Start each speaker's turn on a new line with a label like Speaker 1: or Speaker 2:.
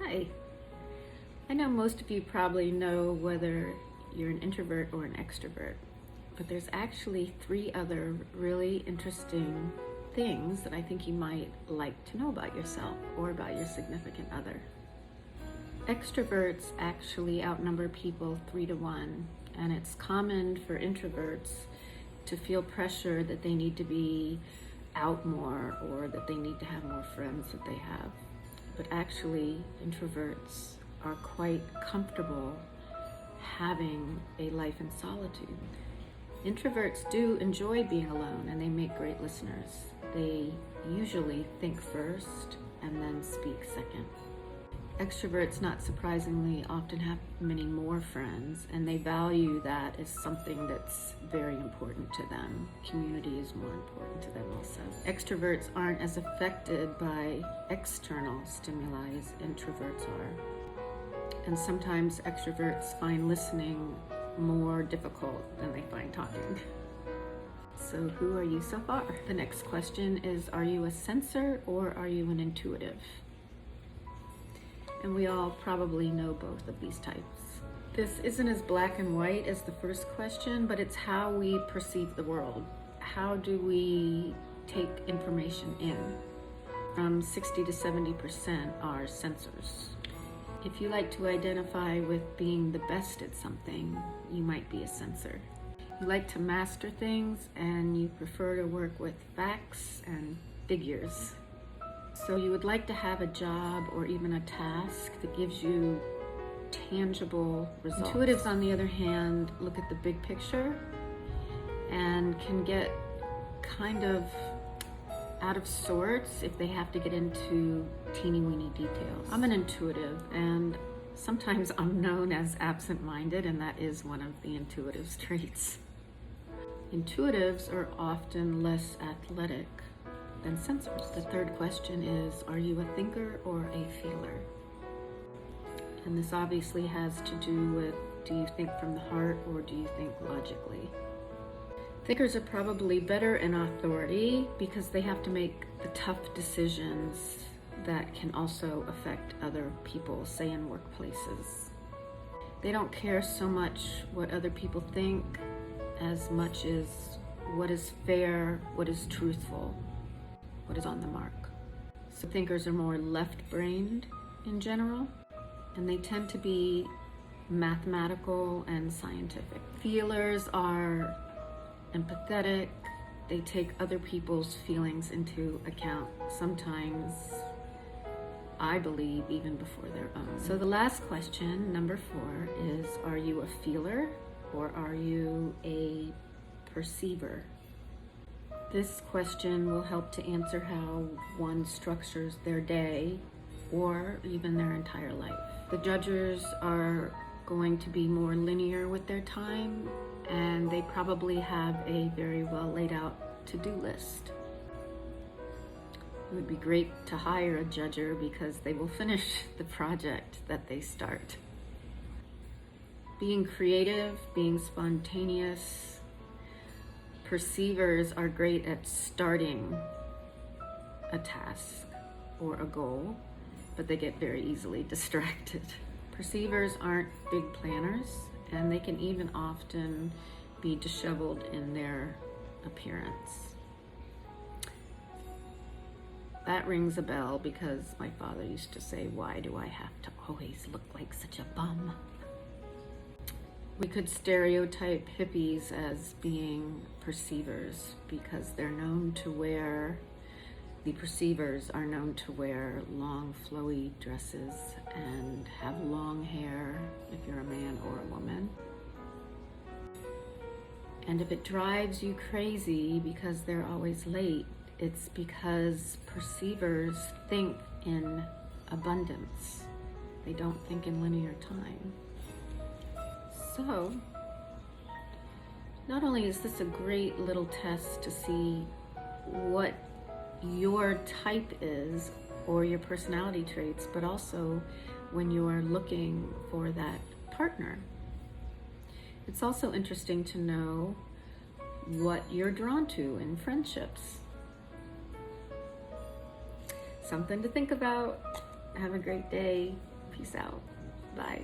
Speaker 1: Hi. I know most of you probably know whether you're an introvert or an extrovert, but there's actually 3 other really interesting things that I think you might like to know about yourself or about your significant other. Extroverts actually outnumber people 3 to 1, and it's common for introverts to feel pressure that they need to be out more or that they need to have more friends that they have. But actually, introverts are quite comfortable having a life in solitude. Introverts do enjoy being alone and they make great listeners. They usually think first and then speak second. Extroverts, not surprisingly, often have many more friends, and they value that as something that's very important to them. Community is more important to them also. Extroverts aren't as affected by external stimuli as introverts are. And sometimes extroverts find listening more difficult than they find talking. So who are you so far? The next question is, are you a sensor or are you an intuitive? And we all probably know both of these types. This isn't as black and white as the first question, but it's how we perceive the world. How do we take information in? From 60 to 70% are sensors. If you like to identify with being the best at something, you might be a sensor. You like to master things and you prefer to work with facts and figures. So you would like to have a job or even a task that gives you tangible results. Intuitives, on the other hand, look at the big picture and can get kind of out of sorts if they have to get into teeny-weeny details. I'm an intuitive, and sometimes I'm known as absent-minded, and that is one of the intuitive's traits. Intuitives are often less athletic than sensors. The third question is, are you a thinker or a feeler? And this obviously has to do with, do you think from the heart or do you think logically? Thinkers are probably better in authority because they have to make the tough decisions that can also affect other people, say in workplaces. They don't care so much what other people think as much as what is fair, what is truthful, what is on the mark. So thinkers are more left-brained in general, and they tend to be mathematical and scientific. Feelers are empathetic. They take other people's feelings into account, sometimes, I believe, even before their own. So the last question, number 4, is, are you a feeler or are you a perceiver? This question will help to answer how one structures their day or even their entire life. The judgers are going to be more linear with their time, and they probably have a very well laid out to-do list. It would be great to hire a judger because they will finish the project that they start. Being creative, being spontaneous. Perceivers are great at starting a task or a goal, but they get very easily distracted. Perceivers aren't big planners, and they can even often be disheveled in their appearance. That rings a bell because my father used to say, why do I have to always look like such a bum? We could stereotype hippies as being perceivers because the perceivers are known to wear long flowy dresses and have long hair if you're a man or a woman. And if it drives you crazy because they're always late, it's because perceivers think in abundance. They don't think in linear time. So, not only is this a great little test to see what your type is or your personality traits, but also when you are looking for that partner. It's also interesting to know what you're drawn to in friendships. Something to think about. Have a great day. Peace out. Bye.